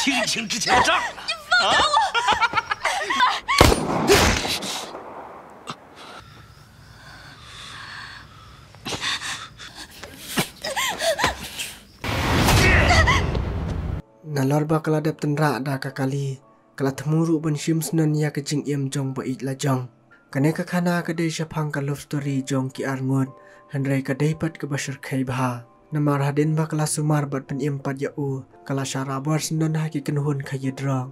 清清之前的账呢？啊！ Nalor ba kala dap tenra da kakali kala temuru ban shim snen ya ke jing im jong ba it la jong kane ka khana ka dei shapang ka love story jong ki arngot handrai ka dei pat ka bashar khai bha namar hadin ba kala sumar bat pen im pat ya u kala shara bor snen ha ki ken hun khay drong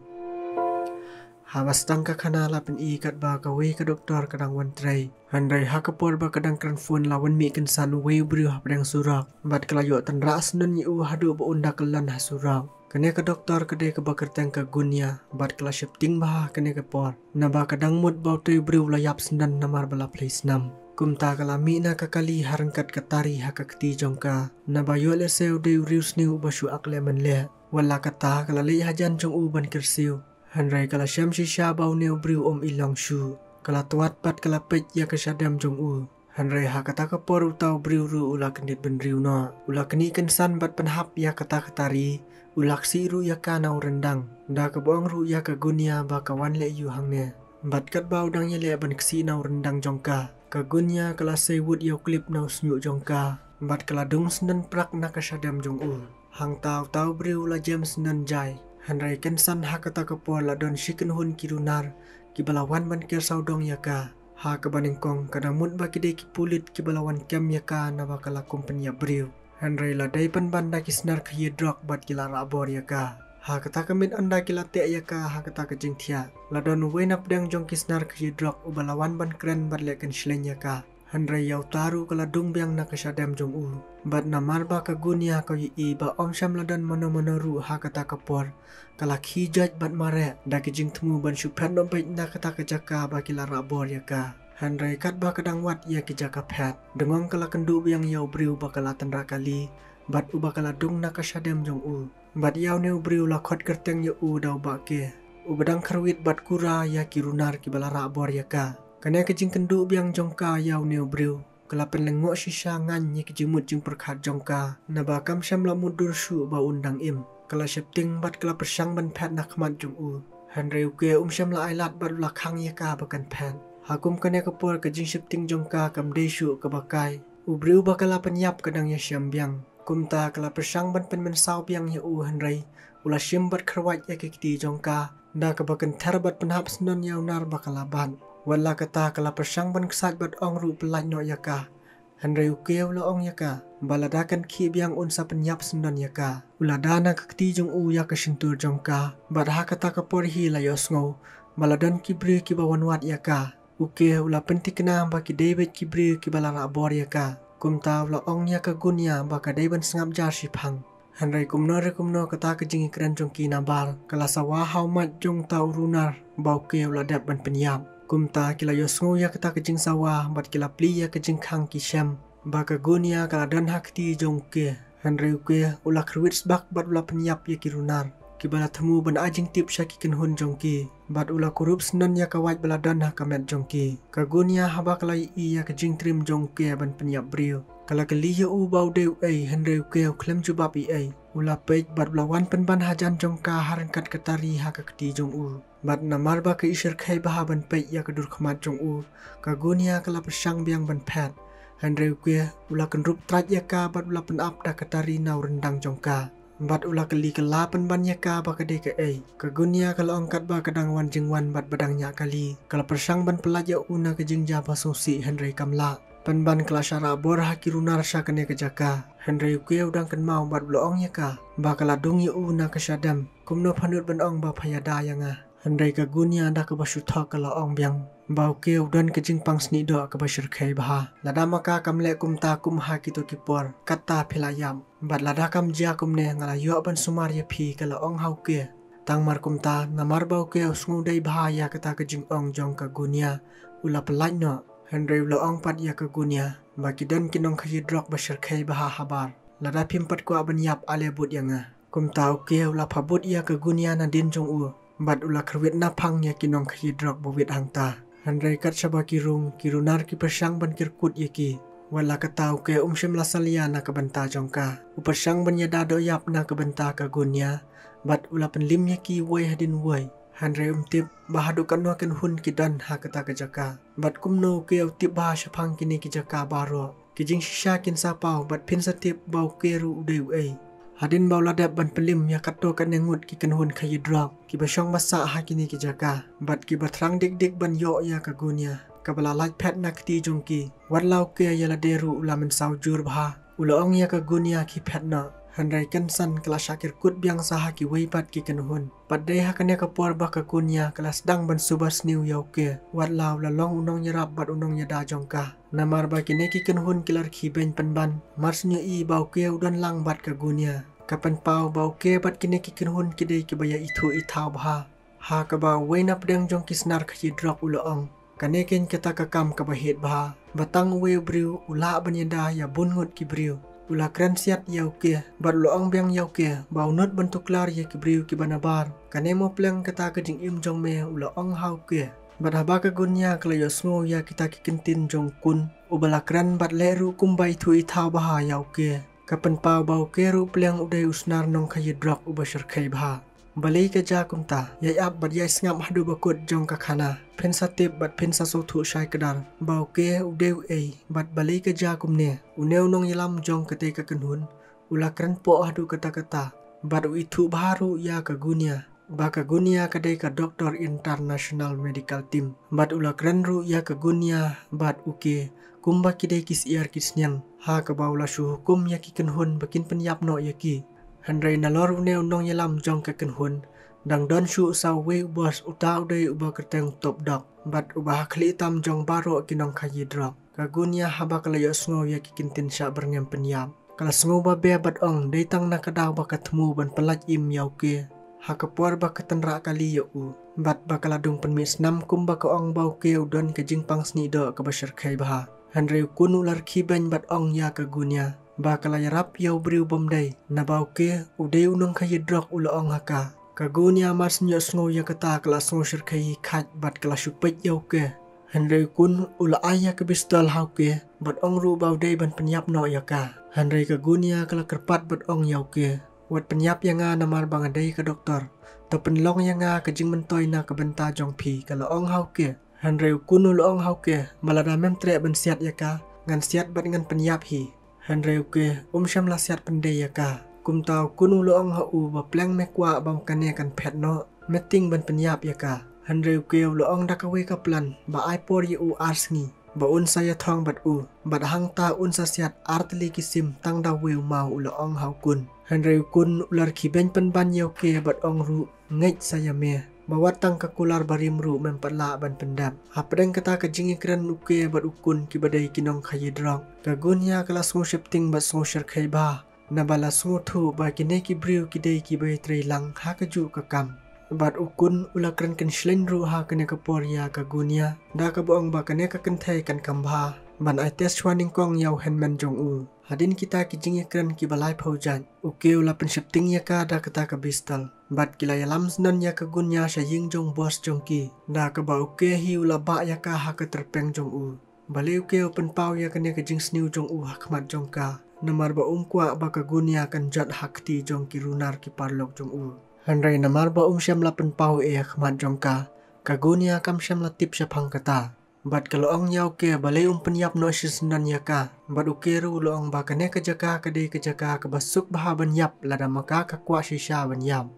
hawas tang ka khana la pen I kat ba ka we ka doktor kadang wan trai handrai ha ka por ba kadang kran phone la wan mi ken san we bru ha pedang surak bat kala yo tenra snen yu hadu ba unda kalan ha surak kene ke doktor kede ke bakar tang ke gunya bat kala shifting bah kene ke por na ba kadang mut bau tu bru la yap sendan namar bala place nam kumta kala mi na ka kali harangkat ke tari ha ka kti jongka na ba yo le seu de rius ni u basu akle man le wala kata kala le hajan jong u ban kirsiu hanrai kala sham shisha bau ne bru ilong shu kala tuat pat kala pej ya ke shadam jong u hanrai ha kata ke por utau bru ru ula kendit ben riu no ula keni kensan bat penhap ya kata ke tari ulaksi ru ya ka nau rendang da ka bong ru ya ka gunya ba ka wan le yu hang ne bat kat bau dang ye le ban ksi nau rendang jongka ka gunya kala sei wood yo clip nau snyu jongka bat kala dung snen prak na ka shadam jong u hang tau briu la james nan jai hanrai ken san ha kata ka por la don shiken hun kirunar ki balawan ban ker saudong ya ka ha ka baning kong kadang mut ba ki de ki pulit ki balawan kem ya ka na ba kala kompanya briu Henry la day pan banda kisnar kaya drog bat kila rabor ya ka. Ha kata kamit anda kila te ya ka ha kata ka jing tia. La don wen up dang jong kisnar kaya drog ubalawan ban kren bat lekan shlen ya ka. Henry yaw taru kala dung biang na kasyadam jong u. Bat namar ba ka gunya ka yi ba om sham la don mono ru ha kata ka por. Kala ki judge bat mare da ki jing temu ban shupan no bait na kata ka jaka ba kila rabor ya ka. Handrai kat ba kadang wat ia ki jaka pet dengong kala kendu biang yau briu ba kala tendra kali bat u ba kala dung na kasyadam jong u bat yau ne briu la khot kerteng ya u dau ba ke u badang kharwit bat kura ya ki runar ki bala rabor ya ka kane ke jing kendu biang jong ka yau ne briu kala pen lengok shisha ngan ye ki jimut jing perkhat jong ka na ba kam sham la mudur shu ba undang im kala shifting bat kala persang ban pet na khmat jong u handrai ke sham la ailat bat la khang ya ka ba kan pet Hakum kene kapor ke jing shifting jongka kam desu ke bakai. Ubriu bakala penyap kadang ya syam biang. Kumta kala persang ban pen mensau biang ya u hanrai. Ula syam bat kherwat ya kikti jongka. Da ke bakan terbat penhap senon ya unar bakala ban. Wala kata kala persang ban kesat bat ong ru pelaj no ya ka. Hanrai ukeu la ong ya ka. Baladakan ki biang unsa penyap senon ya ka. Ula dana kikti jong u ya ke sentur jongka. Bat ha kata kapor hi la yosngo. Baladan kibri ki bawan wat ya ka. Uke ula penti kena baki David kibri ki bala rabor ya ka. Kumta ula ong ya ka gunya baka David sengap jar shipang. Hanrai kumno kata ke jingi keren jong ki nabal. Kala sawa hau mat jong tau runar. Bau ke ula dap ban penyap. Kumta kila yosngo ya kata ke jing sawa bat kila pli ya ke jing khang ki syam. Baka gunya kala dan hakti jong ke. Hanrai uke ula kerwits bak bat ula penyap ya ki runar. Kibala temu ban ajing tip syakikin hun jongki bat ula kurup senan ya kawait baladan ha kamet jongki kagunya haba kala i ya ke jing trim jongki ban penyap brio kala kali ya u bau deu henry ke klem jubab i ula pej bat belawan penban hajan jongka harangkat ketari ha ke keti jong u bat namar ba ke isir khai bah ban pej ya ke dur khamat jong u kagunya kala persang biang ban pet henry ke ula kenrup traj ya ka bat ula pen ap da ketari nau rendang jongka bat ula kali kelapan banyak ka ba kade ke kagunya kalau angkat ba kadang wan jingwan bat badangnya kali kalau persang ban pelaja una ke jingja basosi Henry kamla penban kelasara bor hakirunar sya kene ke jaka Henry ke udang ken mau bat bloong ya ka ba kala dung ya una ke syadam kumno panut ban ong ba phayada yang Henry kagunya anda ke basyutha kalau ong biang bau ke udan ke jing pang sni do ke basyur khai bah lada maka kamle kumta kum ha kitu kipor kata philayam bat lada kam jia kumne ngala yo ban sumar ya phi kala ong hau ke tang mar kumta namar bau ke sungu dai bah ya kata ke jing ong jong ka gunya ula pelaj no Henry ula ong pat ya ke gunya baki dan kinong khayi drok basyur khai bah habar lada pimpat ko aban yap ale but yang kumta ke ula phabut ya ke gunya na din jong u bat ula kerwit na pang ya kinong khayi drok bowit hangta Henry kat sabaki rung kirunar ki persang ban kirkut ya ki Wala katau ke syem la salia na kabenta jongka. Upasang banyada doyap na kabenta kagunya. Bat ula penlim ki way hadin way. Handre tip bahadu kanwa kan hun kidan ha kata kejaka. Bat kumno ke tip bah syapang kini kijaka baro. Kijing shisha kin sapau bat pin satip bau keru udai. Hadin bau ladap ban pelim ya kato kan nengut ki kan hun kayi drop. Ki basyong masa ha kini kijaka. Bat ki batrang dik ban yo ya kagunya. Kabala light pad na kti jongki. Wadlau ke yala deru ula men saujur bah. Ula ong ya kagunya ki pad na. Handrai kan kelas syakir kut biang saha ki weipat ki kenhun. Padai hakanya kapur bah kagunya kelas dang ban subas new yau ke. Wadlau la long unong nyerap bat unong nyada jongka. Namar ba kini ki kenhun kilar ki ben penban. Marsnya i bau ke udan lang bat kagunya. Kapan pau bau ke bat kini ki kenhun kidai ki baya itu itau bah. Ha kabau waina pedang jongki senar ki drop ula ong. Kanekin kita kakam kabahit bah. Batang we briu ula banyenda ya bungut ki briu. Ula keren siat yau ke. Bat ula ong biang yau ke. Bau not bentuk lar ya ki briu ki banabar. Kanemo pleng kata kejing im jong me ula ong hau ke. Bat haba kagunya kala yo sngo ya kita ki kentin jong kun. Ubala keren bat leru kumbai tu itau bah yau ke. Kapan pau bau ke ru pleng udai usnar nong kayi drop ubasir kai bah. Balai kerja kumta, yai ap bat yai sengap hadu bakut jong kakana. Pensa tip bat pensa sotu syai kedar. Bau ke udeu bat balai kerja kumne. Uneu nong yelam jong ketai kakenhun. Ula keren po hadu kata-kata. Bat itu baru ya kagunya. Ba kagunya kadai ka Doktor International Medical Team. Bat ula keren ru ya kagunya bat uke. Kumba kidai kis iar kisnyang. Ha kabaula su hukum ya kikenhun bakin penyap no yaki. Handrai nalor uneu nong yelam jong kakenhun. Dang don shu saw we bos uta udai uba kerteng top dog. Bat ubah kli tam jong baro kinong kayi drop. Kagunya haba kalayo sngo ya kikintin sya berngem penyap. Kala sngo ba be bat ong datang na kadaw ba katemu ban pelaj im yau ke. Ha kapuar ba ketenra kali yo u. Bat bakaladung penmis nam kumba ka ong bau ke udon ke jingpang sni do ke basyar kai bah. Handrai kun ular kiben bat ong ya kagunya. Bakala yarap yau briu bomdai. Nabau ke udai unong kayi drok ula ong haka. Kagunya mas nyo sngo ya kata kala sngo syirkai kat bat kala syupet yau ke. Handrai kun ula ayah ke bistol hau ke. Bat ong ru bau dai ban penyap no ya ka. Handrai kagunya kala kerpat bat ong yau ke. Wat penyap yang nga namar bangadai ke doktor. To penlong yang nga kejing mentoy na kebenta jong pi kala ong hau ke. Handrai kun ula ong hau ke. Malada mem trek ben siat ya ka. Ngan siat bat ngan penyap hi. Handrai ke syam la siat pendai ya ka. Kum tau kun ula ong hau ba pleng mekwa ba kane kan pet no. Meting ban penyap ya ka. Handrai ke ula ong dakawe ka plan. Ba ai por ye u arsngi. Ba un saya thong bat u. Bat hang ta un sa siat artli kisim tang da weu mau ula ong hau kun. Handrai kun ular ki ben pen ban yau ke bat ong ru ngej saya me. Bawat tang kakular barim ru mempatla ban pendap. Hapdeng kata kejingi keren uke bat ukun ki badai kinong kayi drong. Kagunya kala sngo shifting bat sngo syar kai ba. Nabala sngo tu ba kine ki briu kidai ki bai trei lang ha keju kakam. Bat ukun ula keren ken shlin ru ha kene kapor ya kagunya. Da ka boong ba kene ka kentai kan kambha. Ban ai tes chwaning kong yau henman jong u. Hadin kita kijingi keren ki balai paujan. Uke ula pen shifting ya ka da kata ka bistal. Bat kila yalam senan ya kagunya syaying jong bos jong ki. Da ka ba uke hi ula ba ya ka ha ka terpeng jong u. Bale uke open pau ya kene kejing sniu jong u hakmat jong ka. Namar ba kwa ba kagunya kan jat hakti jong ki runar ki parlok jong u. Handrai namar ba syam la pen pau e hakmat jong ka. Kagunya kam syam la tip syapang kata. Bat kalau ong yau ke balai penyap no senan ya ka. Bat uke ru lo ong ba kene kejaka kadai kejaka ke basuk bah banyap lada maka ka kwa shisha banyap.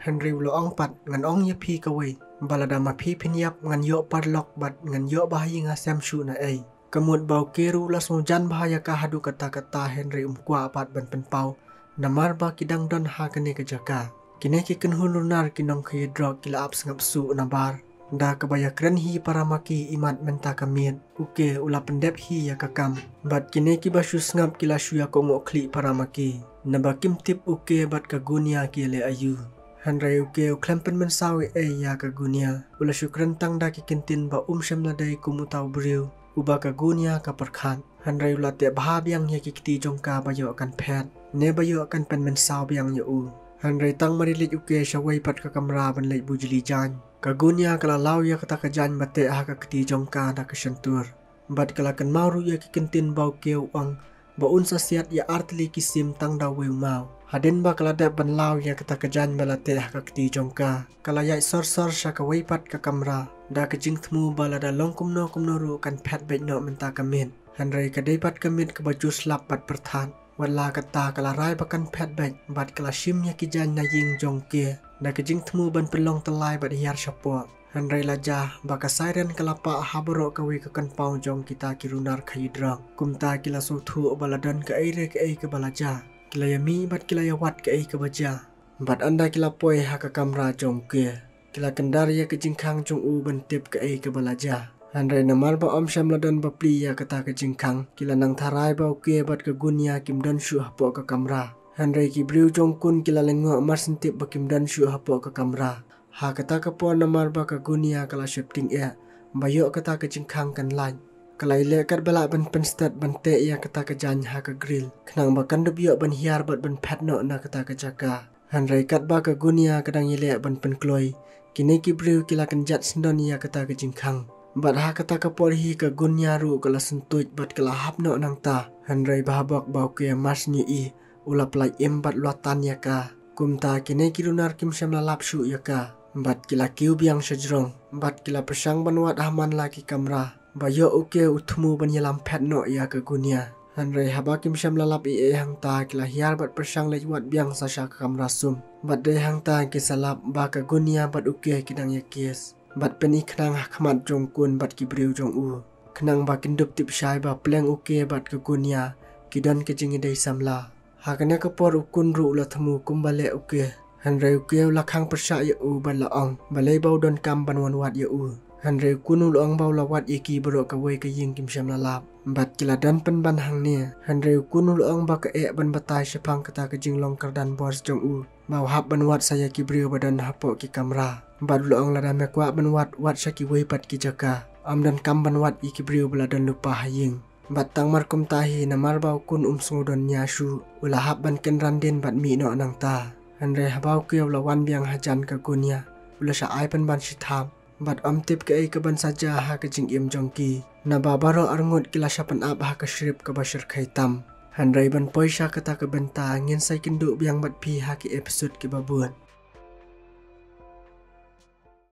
Handrai lo ong pat ngan ong ya pi kawai. Balada ma pi penyap ngan yo parlok bat ngan yo bah yinga sam shu na ai. Kemud bau keru la sojan bahaya ka hadu kata-kata Handrai kwa pat ban penpau. Namar ba kidang don ha kene kejaka. Kine ki kenhun lunar kinong kayi drog kila ap sengap su nabar. Da kabaya keren hi para maki imat menta kamit. Uke ula pendep hi ya kakam. Bat kine ki basu sengap kila shuya kongo kli para maki. Nabakim tip uke bat kagunya kile ayu. Handrai uke uklempen mensawi ya kagunya. Ula syukran tang da ki kintin ba syam ladai kumutau briu. Uba kagunya kaperkhan. Handrai ula te bahabiang ya kikti jongka bayo akan pet. Ne bayo akan pen mensaw biang ya u. Handrai tang marilit uke syawai pat ka kamera ban lait bujili jan. Kagunya kala lau ya kata kajan bate ha ka keti jongka da kesentur. Bat kalakan mau ya ki kentin bau keu ang ba un sasiat ya artli kisim tang da weu mau. Haden ba kala da ban lau ya kata kejan bala teh ka kti jongka. Kala ya sor sya ka weipat ka kamra. Da ke jing thmu bala da long kumno ru kan phat bet no menta kamin. Hanrei ka deipat kamit ka baju slap bat perthan. Wala kata kala rai bakan phat bet bat kala shim ya ki jan na ying jongke. Da ke jing thmu ban pelong telai bat hiar syapo. Hanrei laja baka siren kalapa haboro kawi ke pau jong kita kirunar khayidrang. Kumta kila suthu baladan ke aire ke ai ke balaja. Kila yami bat kila yawat ke ai ke baja. Bat anda kila poi ha ke kamra jong ke. Kila kendar ya ke jingkang jong u ban tip ke ai ke balaja. Hanrei namar ba om syam ladan ba pli ya kata ke jingkang. Kila nang tharai ba ke bat ke gunya kim dan shu hapo ke kamra. Hanrei ki briu jong kun kila lengo mar sentip ba kim dan shu hapo ke kamra. Ha kata ke puan namar ba ke gunia kala shifting ya. Bayok kata ke jingkang kan lain. Kala ile kat balak ban penstat ban te ya kata ke jan ha ke grill. Kenang ba kan yok ban hiar bat ban phat no na kata ke jaka. Hanrei kat ba ke gunia kadang ile ban pen kloi. Kini ki briu kila kan jat sendon ya kata ke jingkang. Bat ha kata ke porhi ke gunia ru kala sentuit bat kala hap no nang ta. Hanrei bahabak bau ke mas ni i. Ulap lai embat luatan ya ka. Kumta kini kirunar kim syam lalap syu ya ka. Bat kila kiu biang sejrong. Bat kila persang banwat haman lagi kamra. Bayo uke utmu ban yalam pet no ya ke gunia. Hanrei haba kim syam lalap i hang ta kila hiar bat persang lewat biang sasha ke kamra sum. Bat de hang ta ki salap ba ke gunia bat uke kidang ya kies. Bat peni kenang hakmat jong kun bat ki briu jong u. Kenang ba kindup tip syai ba pleng uke bat ke gunia. Kidan ke jingi dei samla. Hakanya ke por ukun ru la temu kumbale uke. Hanrei uke lakang persyak ya u ban laong. Balai bau don kam ban wan wat ya u. Hanrei kunu laong bau lawat iki berok kawai ke ying kim syam lalap. Bat kila dan pen ban hang ni. Hanrei kunu laong ba ke ban batai sepang kata ke jing long kerdan bors jong u. Bau hap ban wat saya ki briu badan hapok ki kamra. Bat laong lada mekwa ban wat syaki wei pat ki jaka. Am dan kam ban wat iki briu beladan lupa haying. Bat tang markum tahi namar bau kun sungudon nyashu. Ula hap ban ken randin bat mi no nang ta. Hanrei habau kiau lawan biang hajan ke gunia. Ula sya ai pen ban shitham. Bat om tip ke ai ke ban saja ha ke jing im jongki. Na babaro arngut kila syapan ap ha ke shrip ke basyir khaitam. Hanrei ban poisha kata ke benta ngin sai kindu biang bat pi ha ke episode ke babun.